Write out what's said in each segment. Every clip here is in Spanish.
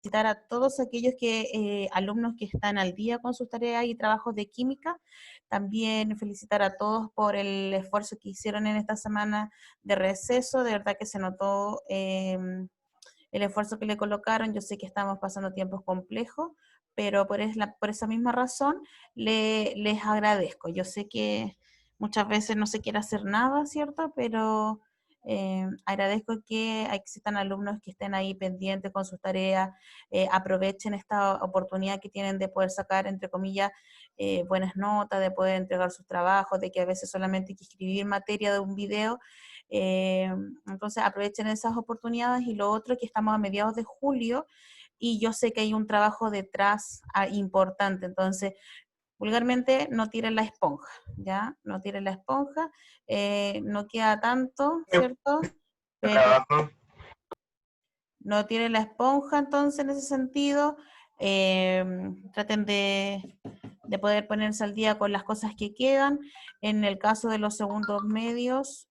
felicitar a todos aquellos alumnos que están al día con sus tareas y trabajos de química. También felicitar a todos por el esfuerzo que hicieron en esta semana de receso. De verdad que se notó el esfuerzo que le colocaron. Yo sé que estamos pasando tiempos complejos, pero por esa misma razón les agradezco. Yo sé que muchas veces no se quiere hacer nada, ¿cierto? Pero agradezco que existan alumnos que estén ahí pendientes con sus tareas, aprovechen esta oportunidad que tienen de poder sacar, entre comillas, buenas notas, de poder entregar sus trabajos, de que a veces solamente hay que escribir materia de un video. eh, entonces aprovechen esas oportunidades. Y lo otro, que estamos a mediados de julio y yo sé que hay un trabajo detrás importante, entonces vulgarmente no tiren la esponja, ¿ya? No tiren la esponja, no queda tanto, ¿cierto? Pero Trabajo. no tiren la esponja, entonces, en ese sentido, eh, traten de poder ponerse al día con las cosas que quedan. En el caso de los segundos medios,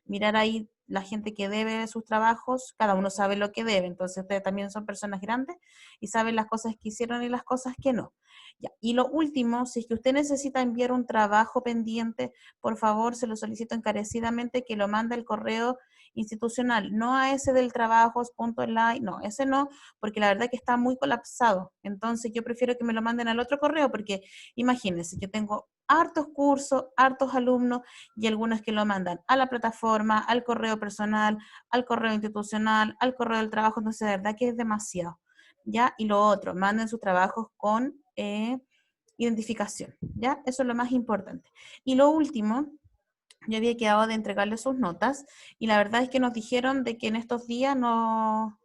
mirar ahí la gente que debe sus trabajos, cada uno sabe lo que debe, entonces ustedes también son personas grandes y saben las cosas que hicieron y las cosas que no. Ya. Y lo último, si es que usted necesita enviar un trabajo pendiente, por favor, se lo solicito encarecidamente que lo mande al correo institucional, no a ese del trabajos.online, no, ese no, porque la verdad que está muy colapsado. Entonces yo prefiero que me lo manden al otro correo, porque imagínense, yo tengo hartos cursos, hartos alumnos y algunos que lo mandan a la plataforma, al correo personal, al correo institucional, al correo del trabajo, entonces de verdad que es demasiado. ¿Ya? Y lo otro, manden sus trabajos con identificación, ¿ya? Eso es lo más importante. Y lo último, yo había quedado de entregarle sus notas y la verdad es que nos dijeron de que en estos días no,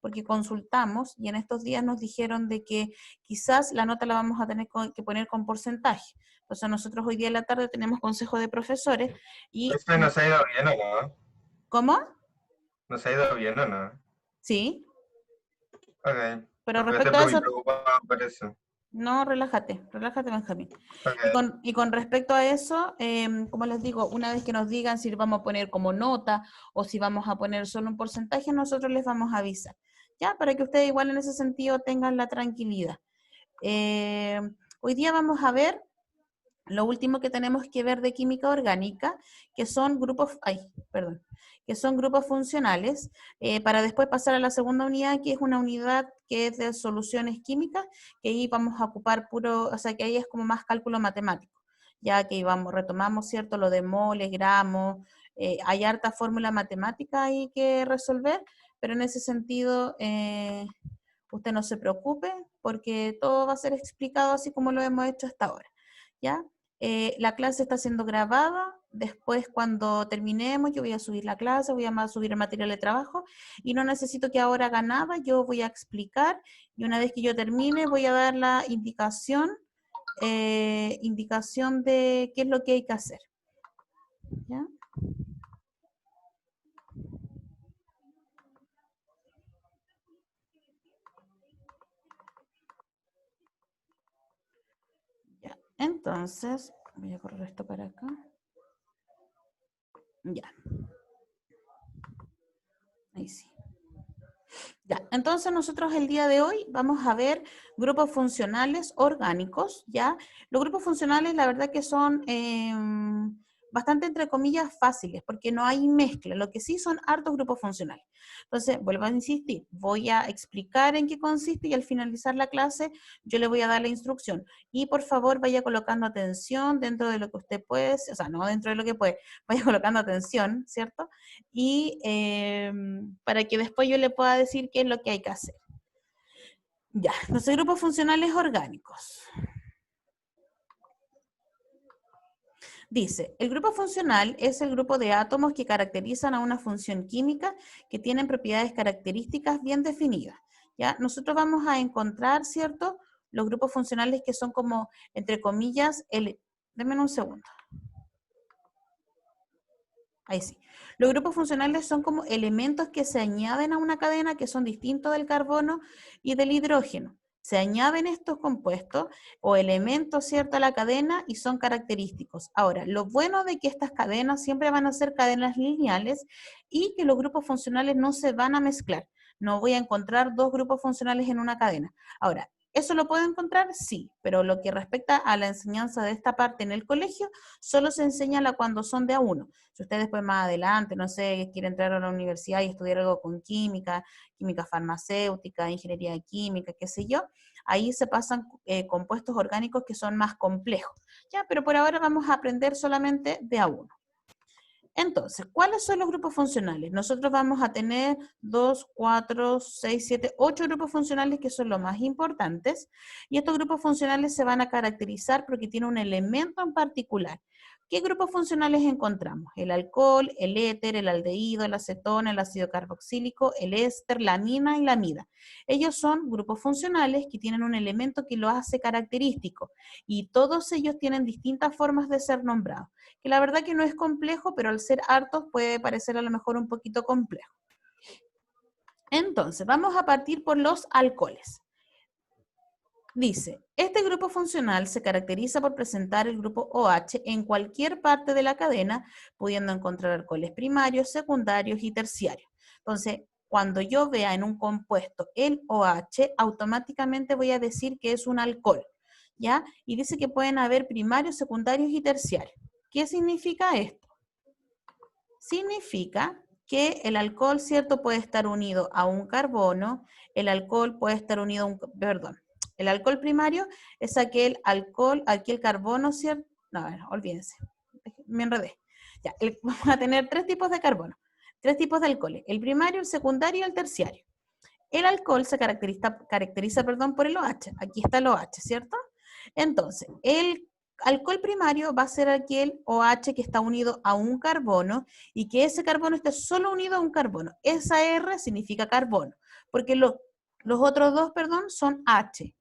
porque consultamos y en estos días nos dijeron de que quizás la nota la vamos a tener que poner con porcentaje. Entonces nosotros hoy día en la tarde tenemos consejo de profesores y... ¿Esto nos ha ido bien o no? ¿Cómo? ¿Nos ha ido bien o no? Sí, Ok. pero Porque respecto siempre a muy eso, preocupado por eso. no, relájate, Benjamín. Ok. Y con respecto a eso, como les digo, una vez que nos digan si vamos a poner como nota o si vamos a poner solo un porcentaje, nosotros les vamos a avisar, ¿ya? Para que ustedes igual en ese sentido tengan la tranquilidad. Eh, Hoy día vamos a ver lo último que tenemos que ver de química orgánica, que son grupos, perdón, que son grupos funcionales, para después pasar a la segunda unidad, que es una unidad que es de soluciones químicas, que ahí vamos a ocupar puro, o sea, que ahí es como más cálculo matemático, ya que retomamos, ¿cierto?, lo de moles, gramos, hay harta fórmula matemática ahí que resolver, pero en ese sentido, usted no se preocupe, porque todo va a ser explicado así como lo hemos hecho hasta ahora, ¿ya? La clase está siendo grabada, después cuando terminemos yo voy a subir la clase, voy a subir el material de trabajo y no necesito que ahora haga nada, yo voy a explicar y una vez que yo termine voy a dar la indicación de qué es lo que hay que hacer. ¿Ya? Ya. Entonces, voy a correr esto para acá. Ya. Ahí sí. Ya, entonces nosotros el día de hoy vamos a ver grupos funcionales orgánicos, ¿ya? Los grupos funcionales la verdad que son bastante, entre comillas, fáciles, porque no hay mezcla, lo que sí son hartos grupos funcionales. Entonces, vuelvo a insistir, voy a explicar en qué consiste y al finalizar la clase yo le voy a dar la instrucción. Y por favor vaya colocando atención dentro de lo que usted puede, o sea, no dentro de lo que puede, vaya colocando atención, ¿cierto? Y para que después yo le pueda decir qué es lo que hay que hacer. Ya, los grupos funcionales orgánicos. Dice, el grupo funcional es el grupo de átomos que caracterizan a una función química que tienen propiedades características bien definidas. ¿Ya? Nosotros vamos a encontrar, ¿cierto?, los grupos funcionales que son como, entre comillas, denme un segundo. Ahí sí. Los grupos funcionales son como elementos que se añaden a una cadena que son distintos del carbono y del hidrógeno. Se añaden estos compuestos o elementos, ¿cierto?, a la cadena y son característicos. Ahora, lo bueno de que estas cadenas siempre van a ser cadenas lineales y que los grupos funcionales no se van a mezclar. no voy a encontrar dos grupos funcionales en una cadena. Ahora, ¿eso lo puedo encontrar? Sí, pero lo que respecta a la enseñanza de esta parte en el colegio, solo se enseña cuando son de a uno. Si usted después más adelante, no sé, quiere entrar a la universidad y estudiar algo con química, química farmacéutica, ingeniería química, qué sé yo, ahí se pasan compuestos orgánicos que son más complejos. Ya, pero por ahora vamos a aprender solamente de a uno. Entonces, ¿cuáles son los grupos funcionales? Nosotros vamos a tener 2, 4, 6, 7, 8 grupos funcionales que son los más importantes, y estos grupos funcionales se van a caracterizar porque tienen un elemento en particular. ¿Qué grupos funcionales encontramos? El alcohol, el éter, el aldehído, el acetona, el ácido carboxílico, el éster, la amina y la amida. Ellos son grupos funcionales que tienen un elemento que lo hace característico, y todos ellos tienen distintas formas de ser nombrados, que la verdad que no es complejo, pero al ser hartos puede parecer a lo mejor un poquito complejo. Entonces, vamos a partir por los alcoholes. Dice, este grupo funcional se caracteriza por presentar el grupo OH en cualquier parte de la cadena, pudiendo encontrar alcoholes primarios, secundarios y terciarios. Entonces, cuando yo vea en un compuesto el OH, automáticamente voy a decir que es un alcohol, ¿ya? Y dice que pueden haber primarios, secundarios y terciarios. ¿Qué significa esto? Significa que el alcohol, ¿cierto?, puede estar unido a un carbono, el alcohol puede estar unido a un, perdón, el alcohol primario es aquel alcohol, aquel carbono, ¿cierto? No, a ver, olvídense, me enredé. Ya, vamos a tener tres tipos de carbono, tres tipos de alcoholes, el primario, el secundario y el terciario. El alcohol se caracteriza por el OH, aquí está el OH, ¿cierto? Entonces, el alcohol primario va a ser aquel OH que está unido a un carbono y que ese carbono esté solo unido a un carbono. Esa R significa carbono, porque los otros dos, son H.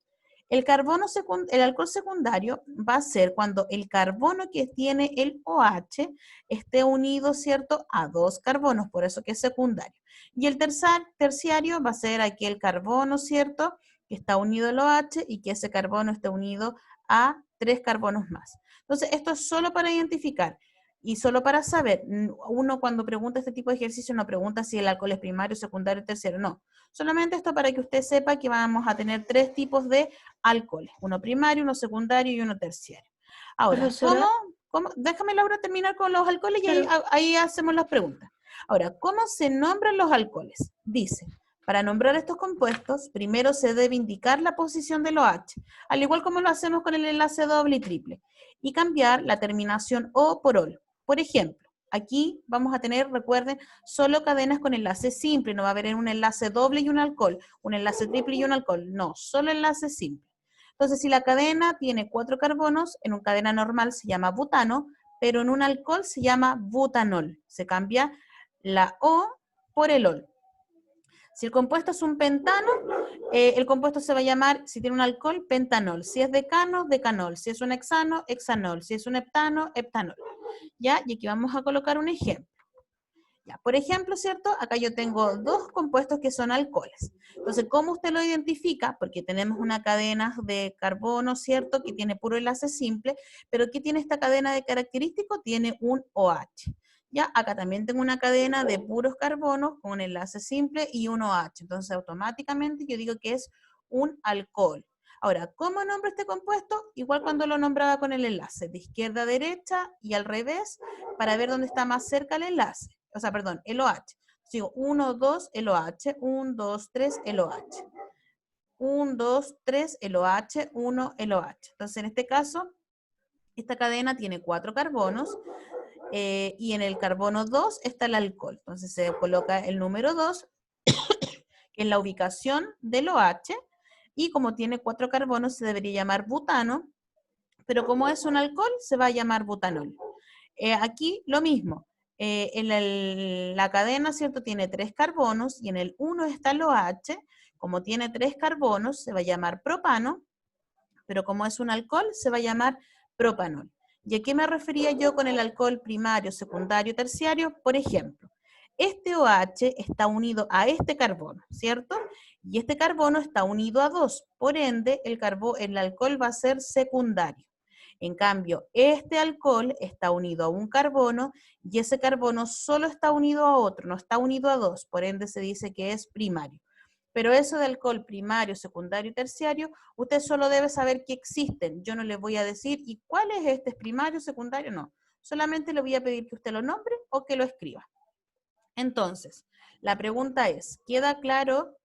El alcohol secundario va a ser cuando el carbono que tiene el OH esté unido, ¿cierto?, a dos carbonos, por eso que es secundario. Y el terciario va a ser aquel carbono, ¿cierto?, que está unido al OH y que ese carbono esté unido a tres carbonos más. Entonces, esto es solo para identificar y solo para saber. Uno cuando pregunta este tipo de ejercicio no pregunta si el alcohol es primario, secundario, terciario, no. Solamente esto para que usted sepa que vamos a tener tres tipos de alcoholes, uno primario, uno secundario y uno terciario. Ahora, Profesora, ¿cómo? Déjame, Laura, terminar con los alcoholes y claro. ahí hacemos las preguntas. Ahora, ¿cómo se nombran los alcoholes? Dice, para nombrar estos compuestos, primero se debe indicar la posición del OH, al igual como lo hacemos con el enlace doble y triple, y cambiar la terminación O por OL. Por ejemplo, aquí vamos a tener, recuerden, solo cadenas con enlace simple, no va a haber un enlace doble y un alcohol, un enlace triple y un alcohol, no, solo enlace simple. Entonces, si la cadena tiene 4 carbonos, en una cadena normal se llama butano, pero en un alcohol se llama butanol. Se cambia la O por el OL. Si el compuesto es un pentano, el compuesto se va a llamar, si tiene un alcohol, pentanol. Si es decano, decanol. Si es un hexano, hexanol. Si es un heptano, heptanol. ¿Ya? Y aquí vamos a colocar un ejemplo. Ya, por ejemplo, ¿cierto? Acá yo tengo dos compuestos que son alcoholes. Entonces, ¿cómo usted lo identifica? Porque tenemos una cadena de carbono, ¿cierto? Que tiene puro enlace simple, pero ¿qué tiene esta cadena de característico? Tiene un OH. Ya, acá también tengo una cadena de puros carbonos con enlace simple y un OH. Entonces, automáticamente yo digo que es un alcohol. Ahora, ¿cómo nombro este compuesto? Igual cuando lo nombraba con el enlace, de izquierda a derecha y al revés, para ver dónde está más cerca el enlace. O sea, perdón, el OH. Sigo 1, 2, el OH, 1, 2, 3, el OH. 1, 2, 3, el OH, 1, el OH. Entonces, en este caso, esta cadena tiene 4 carbonos y en el carbono 2 está el alcohol. Entonces, se coloca el número 2, que es la ubicación del OH, y como tiene 4 carbonos, se debería llamar butano, pero como es un alcohol, se va a llamar butanol. Aquí lo mismo. La cadena, ¿cierto?, tiene 3 carbonos y en el 1 está el OH. Como tiene 3 carbonos, se va a llamar propano, pero como es un alcohol, se va a llamar propanol. ¿Y a qué me refería yo con el alcohol primario, secundario, terciario? Por ejemplo, este OH está unido a este carbono, ¿cierto? Y este carbono está unido a 2, por ende, el alcohol va a ser secundario. En cambio, este alcohol está unido a un carbono y ese carbono solo está unido a otro, no está unido a 2, por ende se dice que es primario. Pero eso de alcohol primario, secundario y terciario, usted solo debe saber que existen. Yo no le voy a decir, ¿y cuál es este? ¿Es primario, secundario? No. Solamente le voy a pedir que usted lo nombre o que lo escriba. Entonces, la pregunta es, ¿queda claro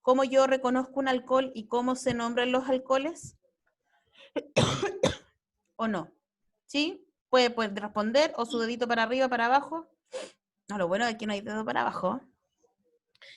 cómo yo reconozco un alcohol y cómo se nombran los alcoholes? ¿O no? ¿Sí? Puede responder o su dedito para arriba, para abajo. No, lo bueno es que no hay dedo para abajo.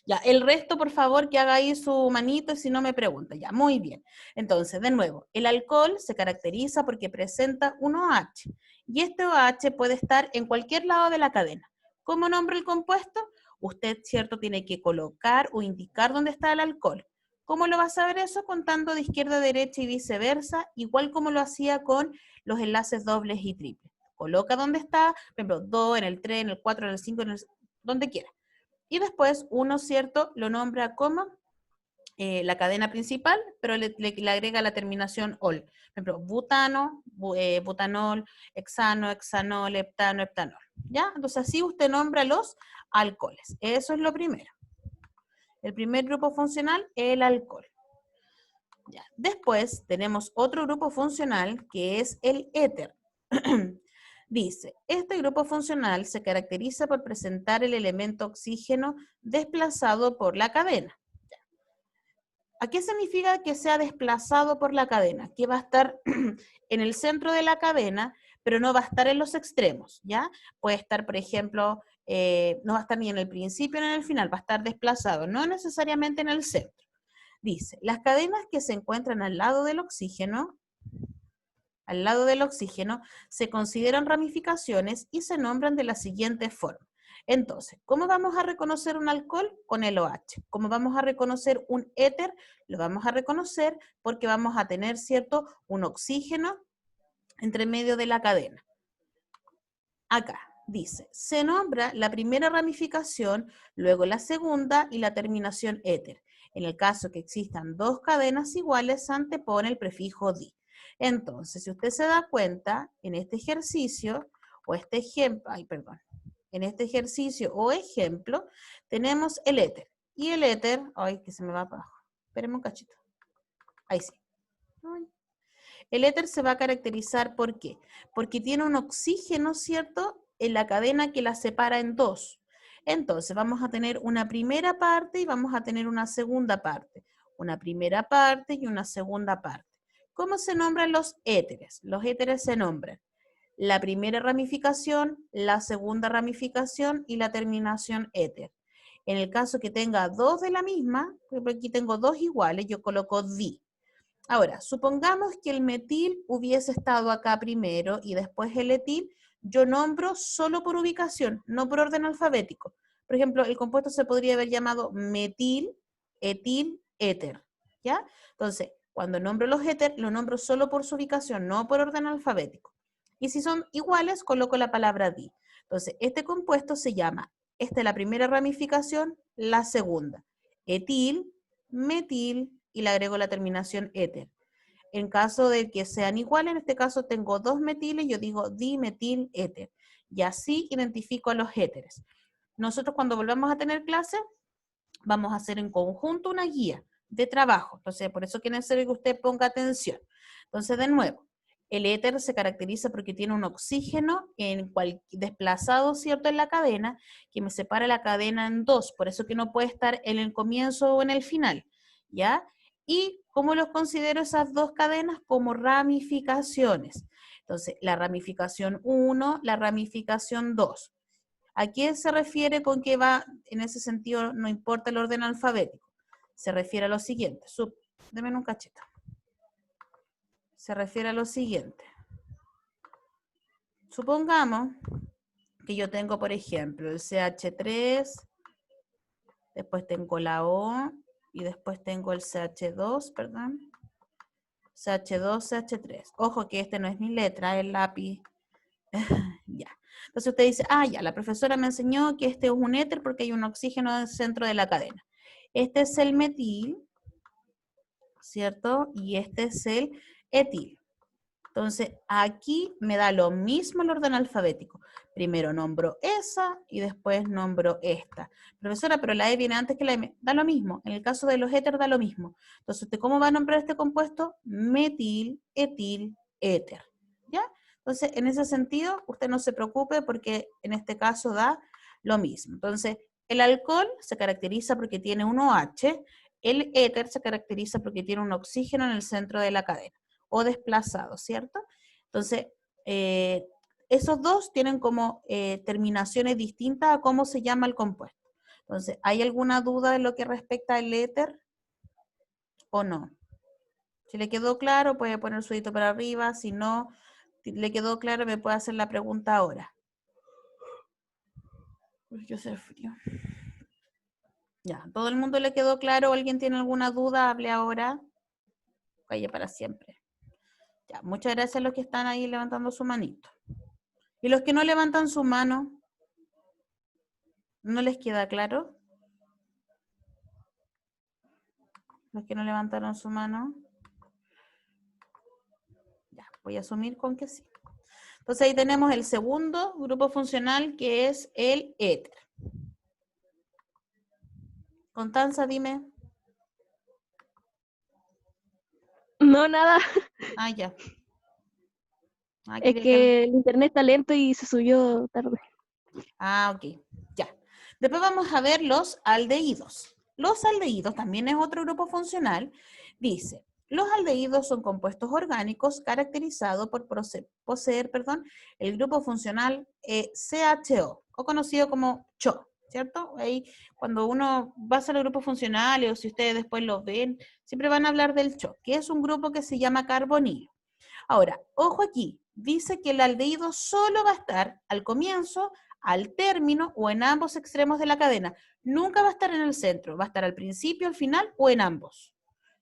Ya, el resto, por favor, que haga ahí su manito y si no me pregunta. Ya, muy bien. Entonces, de nuevo, el alcohol se caracteriza porque presenta un OH y este OH puede estar en cualquier lado de la cadena. ¿Cómo nombra el compuesto? Usted, cierto, tiene que colocar o indicar dónde está el alcohol. ¿Cómo lo va a saber eso? Contando de izquierda a derecha y viceversa, igual como lo hacía con los enlaces dobles y triples. Coloca dónde está, por ejemplo, 2, en el 3, en el 4, en el 5, donde quiera. Y después uno, cierto, lo nombra como la cadena principal, pero le agrega la terminación ol. Por ejemplo, butano, butanol, hexano, hexanol, heptano, heptanol. ¿Ya? Entonces así usted nombra los alcoholes. Eso es lo primero. El primer grupo funcional, el alcohol. Ya. Después tenemos otro grupo funcional que es el éter. Dice, este grupo funcional se caracteriza por presentar el elemento oxígeno desplazado por la cadena. ¿A qué significa que sea desplazado por la cadena? Que va a estar en el centro de la cadena, pero no va a estar en los extremos, ¿ya? Puede estar, por ejemplo, no va a estar ni en el principio ni en el final, va a estar desplazado, no necesariamente en el centro. Dice, las cadenas que se encuentran al lado del oxígeno, se consideran ramificaciones y se nombran de la siguiente forma. Entonces, ¿cómo vamos a reconocer un alcohol? Con el OH. ¿Cómo vamos a reconocer un éter? Lo vamos a reconocer porque vamos a tener, ¿cierto?, un oxígeno entre medio de la cadena. Acá dice, se nombra la primera ramificación, luego la segunda y la terminación éter. En el caso que existan dos cadenas iguales, se antepone el prefijo di. Entonces, si usted se da cuenta, en este ejercicio, o este ejemplo, en este ejercicio o ejemplo, tenemos el éter. Y el éter, ay, que se me va para abajo. Espérenme un cachito. Ahí sí. El éter se va a caracterizar, ¿por qué? Porque tiene un oxígeno, ¿cierto?, en la cadena que la separa en dos. Entonces, vamos a tener una primera parte y vamos a tener una segunda parte. Una primera parte y una segunda parte. ¿Cómo se nombran los éteres? Los éteres se nombran la primera ramificación, la segunda ramificación y la terminación éter. En el caso que tenga dos de la misma, por ejemplo, aquí tengo dos iguales, yo coloco di. Ahora, supongamos que el metil hubiese estado acá primero y después el etil, yo nombro solo por ubicación, no por orden alfabético. Por ejemplo, el compuesto se podría haber llamado metil, etil, éter, ¿ya? Entonces, cuando nombro los éter, lo nombro solo por su ubicación, no por orden alfabético. Y si son iguales, coloco la palabra di. Entonces, este compuesto se llama, esta es la primera ramificación, la segunda, etil, metil, y le agrego la terminación éter. En caso de que sean iguales, en este caso tengo dos metiles, yo digo dimetil éter. Y así identifico a los éteres. Nosotros cuando volvamos a tener clase, vamos a hacer en conjunto una guía de trabajo. Entonces, por eso es necesario que usted ponga atención. Entonces, de nuevo, el éter se caracteriza porque tiene un oxígeno desplazado, ¿cierto?, en la cadena, que me separa la cadena en dos. Por eso que no puede estar en el comienzo o en el final, ¿ya? ¿Y cómo los considero esas dos cadenas? Como ramificaciones. Entonces, la ramificación 1, la ramificación 2. ¿A qué se refiere con que va, en ese sentido, no importa el orden alfabético? Se refiere a lo siguiente. Deme un cachito. Se refiere a lo siguiente. Supongamos que yo tengo, por ejemplo, el CH3, después tengo la O, y después tengo el CH2, perdón. CH2, CH3. Ojo que este no es mi letra, es el lápiz. Ya. Entonces usted dice, ya, la profesora me enseñó que este es un éter porque hay un oxígeno en el centro de la cadena. Este es el metil, ¿cierto? Y este es el etil. Entonces, aquí me da lo mismo el orden alfabético, Primero nombro esa y después nombro esta. Profesora, pero la E viene antes que la M. Da lo mismo. En el caso de los éter da lo mismo. Entonces, ¿usted cómo va a nombrar este compuesto? Metil, etil, éter. ¿Ya? Entonces, en ese sentido, usted no se preocupe porque en este caso da lo mismo. Entonces, el alcohol se caracteriza porque tiene un OH, el éter se caracteriza porque tiene un oxígeno en el centro de la cadena, o desplazado, ¿cierto? Entonces, esos dos tienen como terminaciones distintas a cómo se llama el compuesto. Entonces, ¿hay alguna duda en lo que respecta al éter o no? Si le quedó claro, puede poner su dedito para arriba. Si no le quedó claro, me puede hacer la pregunta ahora. Porque hace frío. Ya, ¿todo el mundo le quedó claro? ¿Alguien tiene alguna duda? Hable ahora. Calle para siempre. Ya, muchas gracias a los que están ahí levantando su manito. ¿Y los que no levantan su mano? ¿No les queda claro? Los que no levantaron su mano. Ya, voy a asumir con que sí. Entonces ahí tenemos el segundo grupo funcional, que es el éter. Constanza, dime. No, nada. Ah, ya. Ah, Es quería que el internet está lento y se subió tarde. Ah, ok, ya. Después vamos a ver los aldehídos. Los aldehídos también es otro grupo funcional. Dice, los aldehídos son compuestos orgánicos caracterizados por poseer, el grupo funcional CHO, o conocido como CHO, ¿cierto? Ahí, cuando uno va a hacer el grupo funcional, o si ustedes después lo ven, siempre van a hablar del CHO, que es un grupo que se llama carbonilo. Ahora, ojo aquí, dice que el aldehído solo va a estar al comienzo, al término o en ambos extremos de la cadena. Nunca va a estar en el centro, va a estar al principio, al final o en ambos.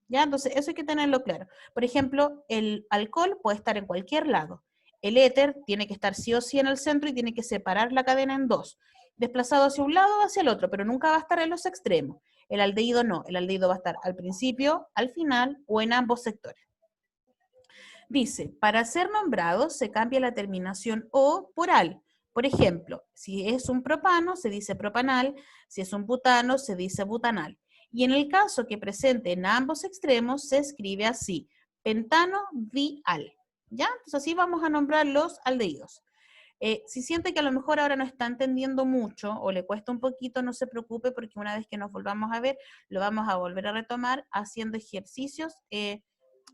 ¿Ya? Entonces, eso hay que tenerlo claro. Por ejemplo, el alcohol puede estar en cualquier lado. El éter tiene que estar sí o sí en el centro y tiene que separar la cadena en dos, desplazado hacia un lado o hacia el otro, pero nunca va a estar en los extremos. El aldehído no, el aldehído va a estar al principio, al final o en ambos sectores. Dice, para ser nombrado se cambia la terminación O por al. Por ejemplo, si es un propano, se dice propanal, si es un butano, se dice butanal. Y en el caso que presente en ambos extremos, se escribe así, pentano dial. ¿Ya? Entonces así vamos a nombrar los aldehídos. Si siente que a lo mejor ahora no está entendiendo mucho o le cuesta un poquito, no se preocupe porque una vez que nos volvamos a ver, lo vamos a volver a retomar haciendo ejercicios en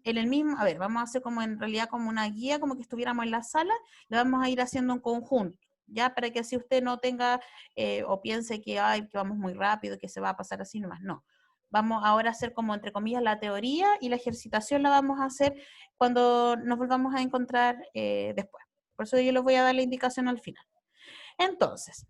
el mismo, a ver, vamos a hacer como en realidad como una guía, como que estuviéramos en la sala, lo vamos a ir haciendo en conjunto, ya para que así usted no tenga o piense que, ay, que vamos muy rápido, que se va a pasar así nomás, no. Vamos ahora a hacer como entre comillas la teoría y la ejercitación la vamos a hacer cuando nos volvamos a encontrar después. Por eso yo les voy a dar la indicación al final. Entonces,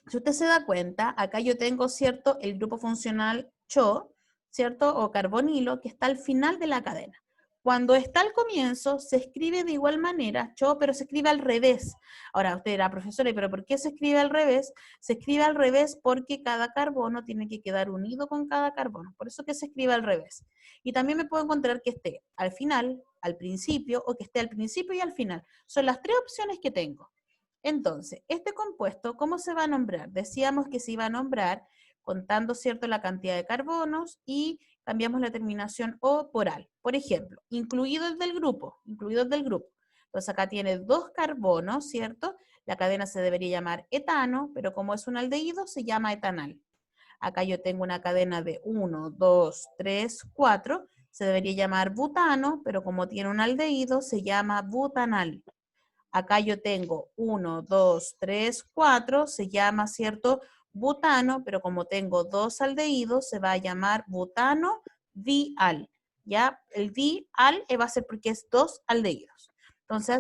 si usted se da cuenta, acá yo tengo, ¿cierto?, el grupo funcional CHO, ¿cierto?, o carbonilo, que está al final de la cadena. Cuando está al comienzo, se escribe de igual manera, CHO, pero se escribe al revés. Ahora, usted dirá, profesora, ¿pero por qué se escribe al revés? Se escribe al revés porque cada carbono tiene que quedar unido con cada carbono. Por eso que se escribe al revés. Y también me puedo encontrar que esté al final, al principio, o que esté al principio y al final. Son las tres opciones que tengo. Entonces, este compuesto, ¿cómo se va a nombrar? Decíamos que se iba a nombrar contando, ¿cierto?, la cantidad de carbonos y cambiamos la terminación O por al. Por ejemplo, incluidos del grupo, incluidos del grupo. Entonces acá tiene 2 carbonos, ¿cierto? La cadena se debería llamar etano, pero como es un aldehído, se llama etanal. Acá yo tengo una cadena de 1, 2, 3, 4, se debería llamar butano, pero como tiene un aldehído, se llama butanal. Acá yo tengo 1, 2, 3, 4, se llama, ¿cierto?, butano, pero como tengo 2 aldehídos, se va a llamar butano dial. ¿Ya? El dial va a ser porque es 2 aldehídos. Entonces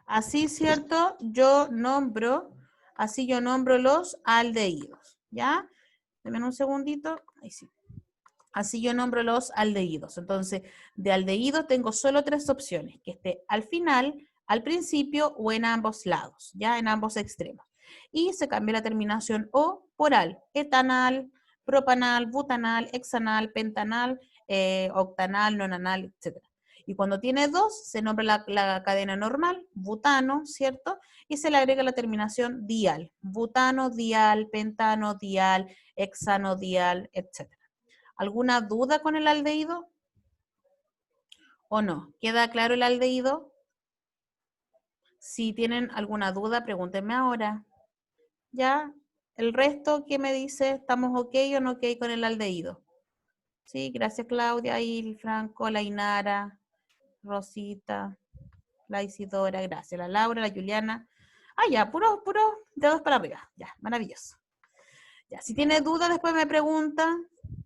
así, ¿cierto? Así yo nombro los aldehídos. ¿Ya? Denme un segundito. Ahí sí. Así yo nombro los aldehídos. Entonces, de aldehído tengo solo 3 opciones, que esté al final, al principio o en ambos lados, ya en ambos extremos. Y se cambia la terminación O por al, etanal, propanal, butanal, hexanal, pentanal, octanal, nonanal, etc. Y cuando tiene 2, se nombra la cadena normal, butano, ¿cierto? Y se le agrega la terminación dial. Butano, dial, pentano, dial, hexano, dial, etc. ¿Alguna duda con el aldehído? ¿O no? ¿Queda claro el aldehído? Si tienen alguna duda, pregúntenme ahora. ¿Ya? El resto, ¿qué me dice? ¿Estamos ok o no ok con el aldehído? Sí, gracias Claudia, y Franco, la Inara, Rosita, la Isidora, gracias. La Laura, la Juliana. Ah, ya, puro dedos para arriba. Ya, maravilloso. Ya, si tiene dudas, después me pregunta.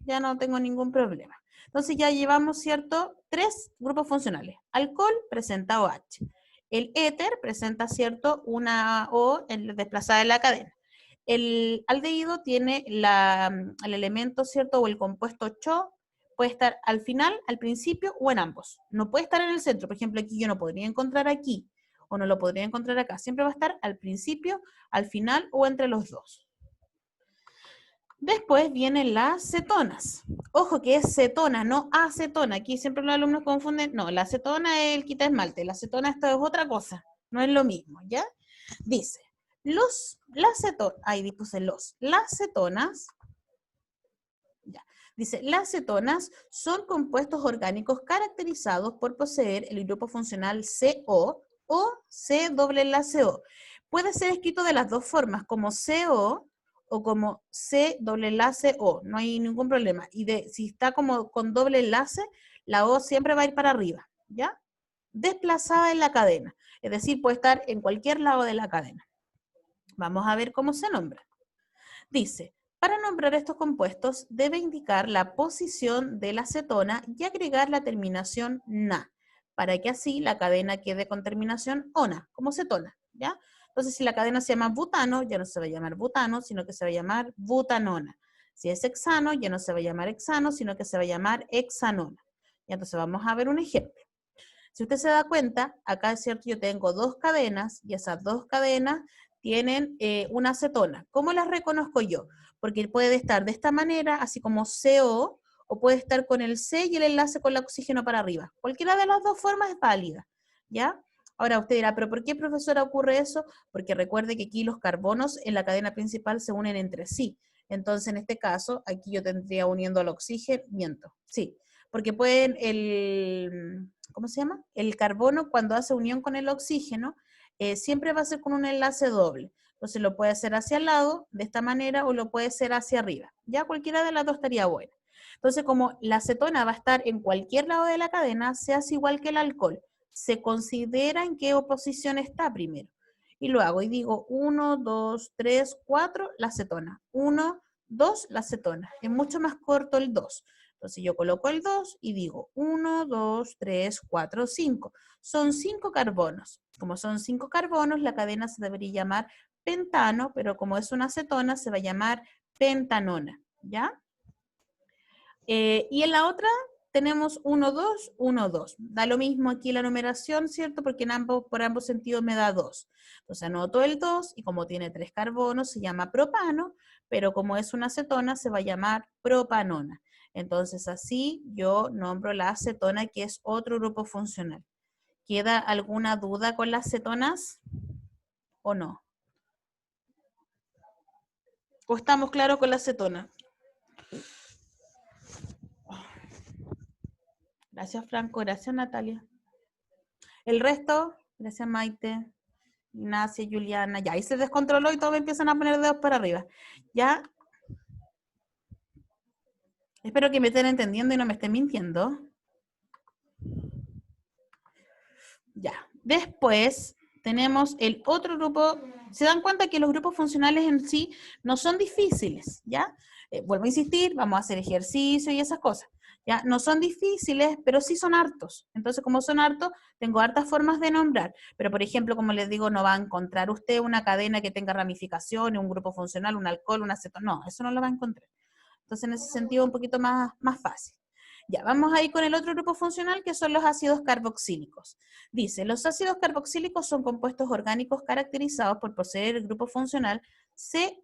Ya no tengo ningún problema. Entonces ya llevamos, ¿cierto? 3 grupos funcionales. Alcohol presenta OH. El éter presenta, ¿cierto? Una O desplazada en la cadena. El aldehído tiene el elemento, ¿cierto? O el compuesto CHO, puede estar al final, al principio o en ambos. No puede estar en el centro. Por ejemplo, aquí yo no podría encontrar aquí o no lo podría encontrar acá. Siempre va a estar al principio, al final o entre los dos. Después vienen las cetonas. Ojo que es cetona, no acetona. Aquí siempre los alumnos confunden. No, la acetona es el quita esmalte. La acetona esto es otra cosa. No es lo mismo, ¿ya? Dice, las cetonas, ya, dice, las cetonas son compuestos orgánicos caracterizados por poseer el grupo funcional CO o C-enlace-O. Puede ser escrito de las dos formas, como CO o como C-enlace-O, no hay ningún problema. Y si está como con doble enlace, la O siempre va a ir para arriba, ¿ya? Desplazada en la cadena, es decir, puede estar en cualquier lado de la cadena. Vamos a ver cómo se nombra. Dice, para nombrar estos compuestos debe indicar la posición de la cetona y agregar la terminación na, para que así la cadena quede con terminación ona, como cetona, ¿ya? Entonces, si la cadena se llama butano, ya no se va a llamar butano, sino que se va a llamar butanona. Si es hexano, ya no se va a llamar hexano, sino que se va a llamar hexanona. Y entonces vamos a ver un ejemplo. Si usted se da cuenta, acá es cierto, yo tengo 2 cadenas y esas 2 cadenas tienen una acetona. ¿Cómo las reconozco yo? Porque puede estar de esta manera, así como CO, o puede estar con el C y el enlace con el oxígeno para arriba. Cualquiera de las dos formas es válida, ¿ya? Ahora usted dirá, ¿pero por qué, profesora, ocurre eso? Porque recuerde que aquí los carbonos en la cadena principal se unen entre sí. Entonces, en este caso, aquí yo tendría uniendo al oxígeno, sí, porque pueden ¿cómo se llama? El carbono cuando hace unión con el oxígeno, siempre va a ser con un enlace doble. Entonces lo puede hacer hacia el lado, de esta manera, o lo puede hacer hacia arriba. Ya cualquiera de las dos estaría buena. Entonces, como la acetona va a estar en cualquier lado de la cadena, se hace igual que el alcohol. Se considera en qué oposición está primero. Y lo hago y digo 1, 2, 3, 4, la acetona. 1, 2, la acetona. Es mucho más corto el 2. Entonces yo coloco el 2 y digo 1, 2, 3, 4, 5. Son 5 carbonos. Como son 5 carbonos, la cadena se debería llamar pentano, pero como es una acetona, se va a llamar pentanona, ¿ya? Y en la otra tenemos 1, 2, 1, 2. Da lo mismo aquí la numeración, ¿cierto? Porque por ambos sentidos me da 2. Entonces anoto el 2 y como tiene 3 carbonos se llama propano, pero como es una acetona se va a llamar propanona. Entonces así yo nombro la acetona, que es otro grupo funcional. ¿Queda alguna duda con las cetonas o no? ¿O estamos claros con la acetona? Gracias Franco, gracias Natalia. El resto, gracias Maite, Ignacia, Juliana, ya ahí se descontroló y todos me empiezan a poner dedos para arriba. Ya. Espero que me estén entendiendo y no me estén mintiendo. Ya. Después tenemos el otro grupo. Se dan cuenta que los grupos funcionales en sí no son difíciles, ¿ya? Vuelvo a insistir, vamos a hacer ejercicio y esas cosas. ¿Ya? No son difíciles, pero sí son hartos. Entonces, como son hartos, tengo hartas formas de nombrar. Pero, por ejemplo, como les digo, no va a encontrar usted una cadena que tenga ramificaciones, un grupo funcional, un alcohol, un acetona. No, eso no lo va a encontrar. Entonces, en ese sentido, un poquito más fácil. Ya, vamos a ir con el otro grupo funcional que son los ácidos carboxílicos. Dice, los ácidos carboxílicos son compuestos orgánicos caracterizados por poseer el grupo funcional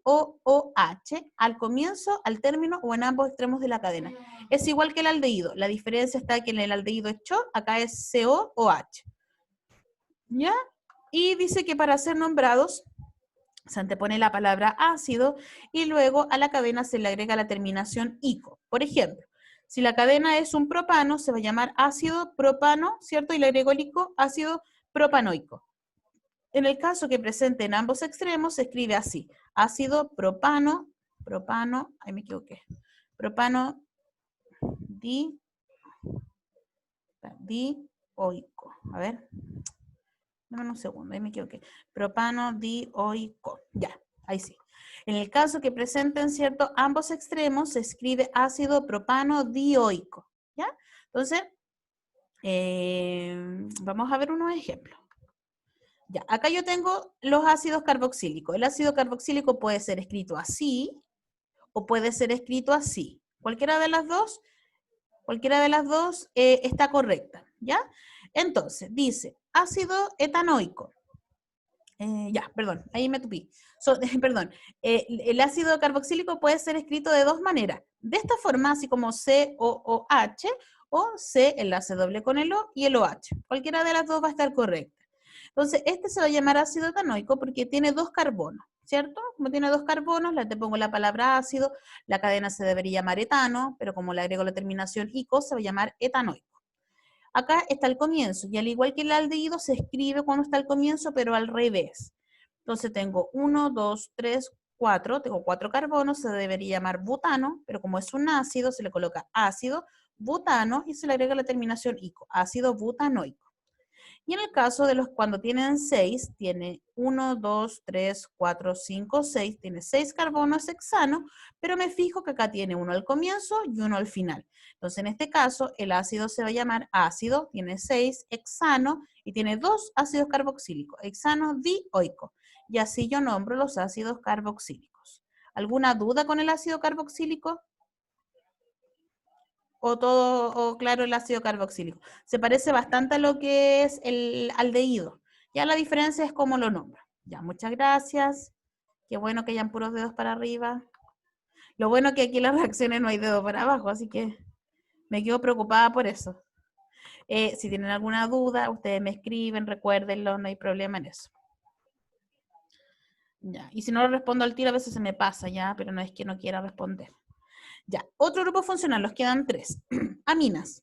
COOH al comienzo, al término o en ambos extremos de la cadena. Es igual que el aldehído. La diferencia está que en el aldehído es CHO, acá es COOH. ¿Ya? Y dice que para ser nombrados se antepone la palabra ácido y luego a la cadena se le agrega la terminación ico. Por ejemplo, si la cadena es un propano, se va a llamar ácido propano, ¿cierto? Y le agrego el ico, ácido propanoico. En el caso que presente en ambos extremos, se escribe así, ácido propano, ahí me equivoqué, propano dioico. A ver, dame un segundo, ahí me equivoqué. Propano dioico, ya, ahí sí. En el caso que presenten, ¿cierto? Ambos extremos, se escribe ácido propano dioico, ¿ya? Entonces, vamos a ver unos ejemplos. Ya, acá yo tengo los ácidos carboxílicos. El ácido carboxílico puede ser escrito así o puede ser escrito así. Cualquiera de las dos está correcta, ¿ya? Entonces, dice ácido etanoico. Perdón, ahí me tupí. Perdón, el ácido carboxílico puede ser escrito de dos maneras. De esta forma, así como COOH, o C, enlace doble con el O y el OH. Cualquiera de las dos va a estar correcta. Entonces, este se va a llamar ácido etanoico porque tiene dos carbonos, ¿cierto? Como tiene dos carbonos, te pongo la palabra ácido, la cadena se debería llamar etano, pero como le agrego la terminación ico, se va a llamar etanoico. Acá está el comienzo, y al igual que el aldehído, se escribe cuando está el comienzo, pero al revés. Entonces tengo 1, 2, 3, 4, tengo 4 carbonos, se debería llamar butano, pero como es un ácido, se le coloca ácido, butano, y se le agrega la terminación ico, ácido butanoico. Y en el caso de los cuando tienen 6, tiene 1, 2, 3, 4, 5, 6, tiene 6 carbonos hexano, pero me fijo que acá tiene uno al comienzo y uno al final. Entonces en este caso el ácido se va a llamar ácido, tiene 6 hexano y tiene 2 ácidos carboxílicos, hexano dioico. Y así yo nombro los ácidos carboxílicos. ¿Alguna duda con el ácido carboxílico? O todo, o claro, el ácido carboxílico. Se parece bastante a lo que es el aldehído. Ya la diferencia es cómo lo nombro. Ya, muchas gracias. Qué bueno que hayan puros dedos para arriba. Lo bueno que aquí en las reacciones no hay dedo para abajo, así que me quedo preocupada por eso. Si tienen alguna duda, ustedes me escriben, recuérdenlo, no hay problema en eso. Ya, y si no lo respondo al tiro, a veces se me pasa ya, pero no es que no quiera responder. Ya, otro grupo funcional, nos quedan 3. Aminas.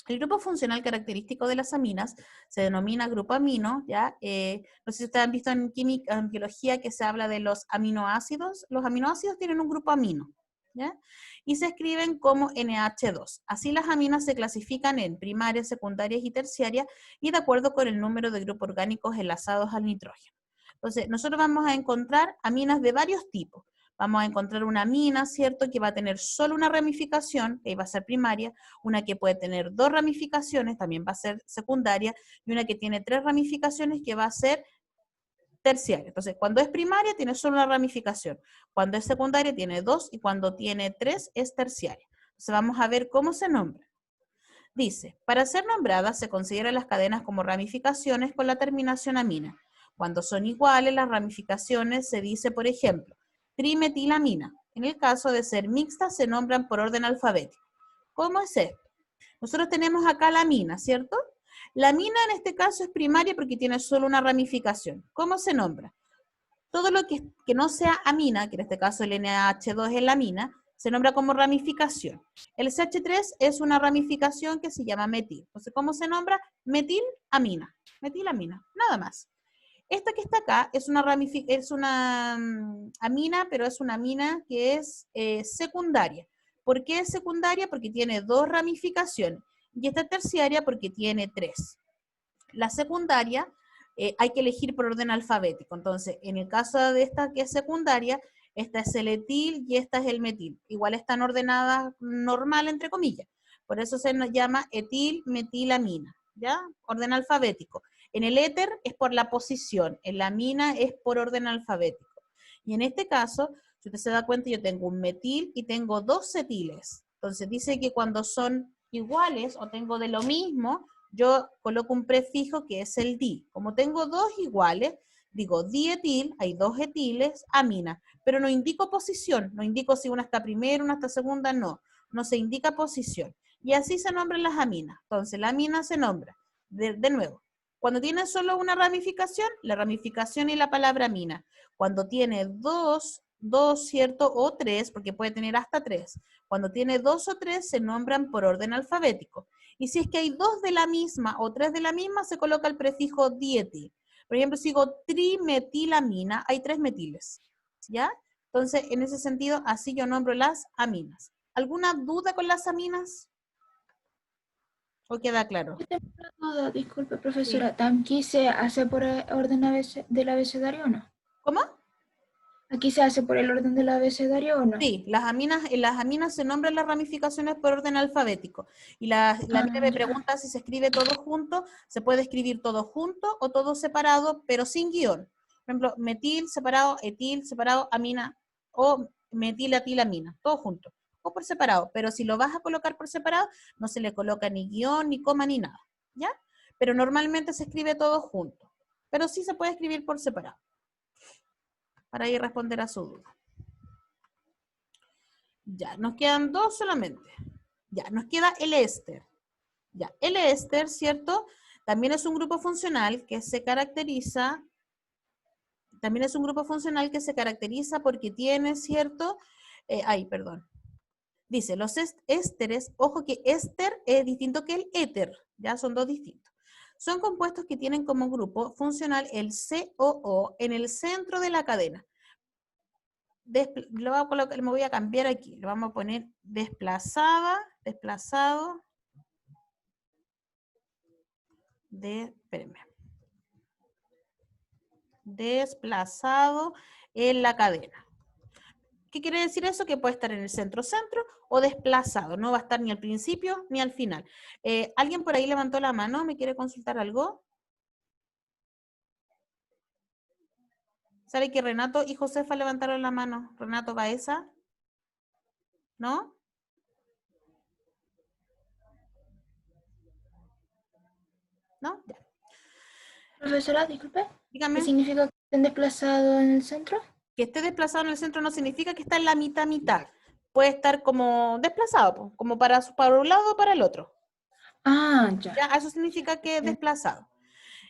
El grupo funcional característico de las aminas se denomina grupo amino, ¿ya? No sé si ustedes han visto en química, en biología, que se habla de los aminoácidos. Los aminoácidos tienen un grupo amino, ¿ya? Y se escriben como NH2. Así las aminas se clasifican en primarias, secundarias y terciarias, y de acuerdo con el número de grupos orgánicos enlazados al nitrógeno. Entonces, nosotros vamos a encontrar aminas de varios tipos. Vamos a encontrar una amina, ¿cierto?, que va a tener solo una ramificación, que va a ser primaria, una que puede tener 2 ramificaciones, también va a ser secundaria, y una que tiene 3 ramificaciones, que va a ser terciaria. Entonces, cuando es primaria, tiene solo una ramificación. Cuando es secundaria, tiene 2, y cuando tiene 3, es terciaria. Entonces, vamos a ver cómo se nombra. Dice, para ser nombradas, se consideran las cadenas como ramificaciones con la terminación amina. Cuando son iguales las ramificaciones, se dice, por ejemplo, trimetilamina. En el caso de ser mixtas, se nombran por orden alfabético. ¿Cómo es esto? Nosotros tenemos acá la amina, ¿cierto? La amina en este caso es primaria porque tiene solo una ramificación. ¿Cómo se nombra? Todo lo que no sea amina, que en este caso el NH2 es la amina, se nombra como ramificación. El CH3 es una ramificación que se llama metil. Entonces, ¿cómo se nombra? Metilamina. Metilamina, nada más. Esta que está acá es una amina, pero es una amina que es secundaria. ¿Por qué es secundaria? Porque tiene 2 ramificaciones. Y esta terciaria porque tiene 3. La secundaria hay que elegir por orden alfabético. Entonces, en el caso de esta que es secundaria, esta es el etil y esta es el metil. Igual están ordenadas normal, entre comillas. Por eso se nos llama etil-metilamina, ¿ya? Orden alfabético. En el éter es por la posición, en la amina es por orden alfabético. Y en este caso, si usted se da cuenta, yo tengo un metil y tengo 2 etiles. Entonces dice que cuando son iguales o tengo de lo mismo, yo coloco un prefijo que es el di. Como tengo dos iguales, digo dietil, hay dos etiles, amina, pero no indico posición, no indico si una está primera, una está segunda, no se indica posición. Y así se nombran las aminas. Entonces la amina se nombra, de nuevo, cuando tiene solo una ramificación, la ramificación y la palabra amina. Cuando tiene dos, ¿cierto? O tres, porque puede tener hasta tres. Cuando tiene dos o tres, se nombran por orden alfabético. Y si es que hay dos de la misma o tres de la misma, se coloca el prefijo dietil. Por ejemplo, si digo trimetilamina, hay tres metiles, ¿ya? Entonces, en ese sentido, así yo nombro las aminas. ¿Alguna duda con las aminas? ¿O queda claro? Yo tengo una duda, disculpe, Sí. profesora. ¿Aquí se hace por el orden del abecedario o no? ¿Cómo? ¿Aquí se hace por el orden del abecedario o no? Sí, en las aminas se nombran las ramificaciones por orden alfabético. Y la mina me Ya. pregunta si se escribe todo junto. Se puede escribir todo junto o todo separado, pero sin guión. Por ejemplo, metil separado, etil separado, amina, o metilatilamina, todo junto. O por separado. Pero si lo vas a colocar por separado, no se le coloca ni guión, ni coma, ni nada. ¿Ya? Pero normalmente se escribe todo junto. Pero sí se puede escribir por separado. Para ahí responder a su duda. Ya, nos quedan dos solamente. Ya, nos queda el éster. Ya, el éster, ¿cierto? También es un grupo funcional que se caracteriza, porque tiene, ¿cierto? Perdón. Dice, los ésteres, ojo que éster es distinto que el éter, ya son dos distintos. Son compuestos que tienen como grupo funcional el COO en el centro de la cadena. Me voy a cambiar aquí, lo vamos a poner desplazado, desplazado en la cadena. ¿Qué quiere decir eso? Que puede estar en el centro-centro o desplazado, no va a estar ni al principio ni al final. ¿Alguien por ahí levantó la mano? ¿Me quiere consultar algo? ¿Sabe que Renato y Josefa levantaron la mano? ¿Renato Baeza? ¿No? ¿No? Ya. Profesora, disculpe. Dígame. ¿Qué significa que estén desplazados en el centro? Que esté desplazado en el centro no significa que está en la mitad. Puede estar como desplazado, como para un lado o para el otro. Ya. ¿Ya? Eso significa que es desplazado.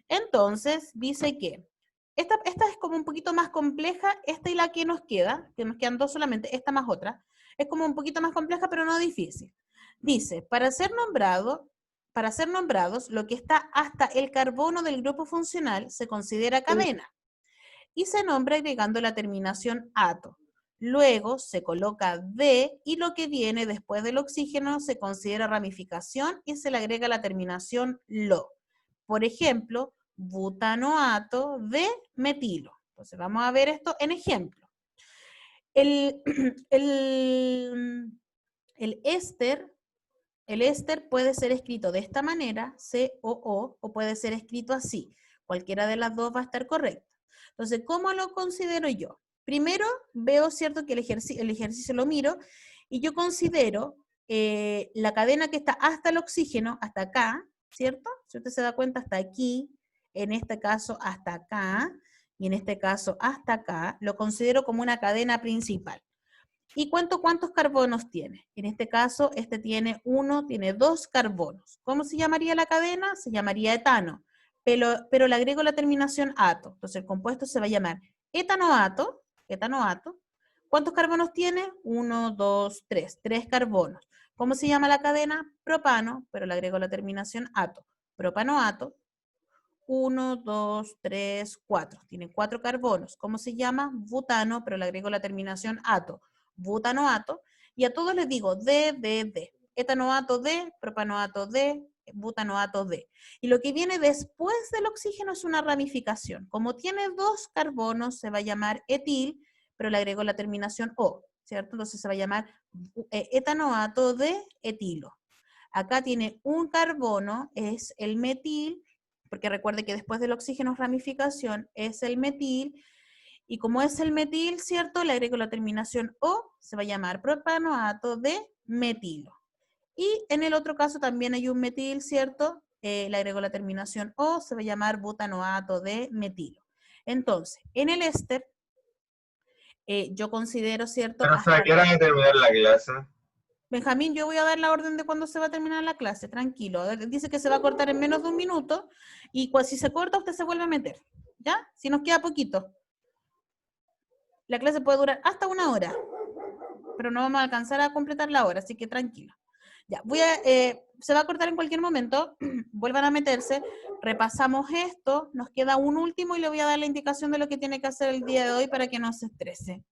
Entonces, dice que esta es como un poquito más compleja, esta y la que nos quedan dos solamente, esta más otra, es como un poquito más compleja, pero no difícil. Dice, para ser nombrados, lo que está hasta el carbono del grupo funcional se considera cadena y se nombra agregando la terminación ato. Luego se coloca D y lo que viene después del oxígeno se considera ramificación y se le agrega la terminación lo. Por ejemplo, butanoato de metilo. Entonces vamos a ver esto en ejemplo. El éster puede ser escrito de esta manera, COO, o puede ser escrito así. Cualquiera de las dos va a estar correcta. Entonces, ¿cómo lo considero yo? Primero, veo, ¿cierto?, que el ejercicio lo miro y yo considero la cadena que está hasta el oxígeno, hasta acá, ¿cierto? Si usted se da cuenta, hasta aquí, en este caso hasta acá, y en este caso hasta acá, lo considero como una cadena principal. ¿Y cuántos carbonos tiene? En este caso, este tiene dos carbonos. ¿Cómo se llamaría la cadena? Se llamaría etano, pero le agrego la terminación ato. Entonces el compuesto se va a llamar etanoato. ¿Cuántos carbonos tiene? 1, 2, 3. 3 carbonos. ¿Cómo se llama la cadena? Propano, pero le agrego la terminación ato. Propanoato. 1, 2, 3, 4. Tiene 4 carbonos. ¿Cómo se llama? Butano, pero le agrego la terminación ato. Butanoato. Y a todos les digo D. Etanoato D, propanoato D, butanoato D. Y lo que viene después del oxígeno es una ramificación. Como tiene 2 carbonos, se va a llamar etil, pero le agrego la terminación O, ¿cierto? Entonces se va a llamar etanoato de etilo. Acá tiene un carbono, es el metil, porque recuerde que después del oxígeno es ramificación, es el metil, Y como es el metil, ¿cierto? Le agrego la terminación O, se va a llamar propanoato de metilo. Y en el otro caso también hay un metil, ¿cierto? Le agrego la terminación O, se va a llamar butanoato de metilo. Entonces, en el éster, yo considero, ¿cierto? Pero, ¿a qué hora va a terminar la clase? Benjamín, yo voy a dar la orden de cuándo se va a terminar la clase, tranquilo. Dice que se va a cortar en menos de un minuto y si se corta usted se vuelve a meter, ¿ya? Si nos queda poquito. La clase puede durar hasta 1 hora, pero no vamos a alcanzar a completar la hora, así que tranquilo. Ya, se va a cortar en cualquier momento, vuelvan a meterse, repasamos esto, nos queda un último y le voy a dar la indicación de lo que tiene que hacer el día de hoy para que no se estrese.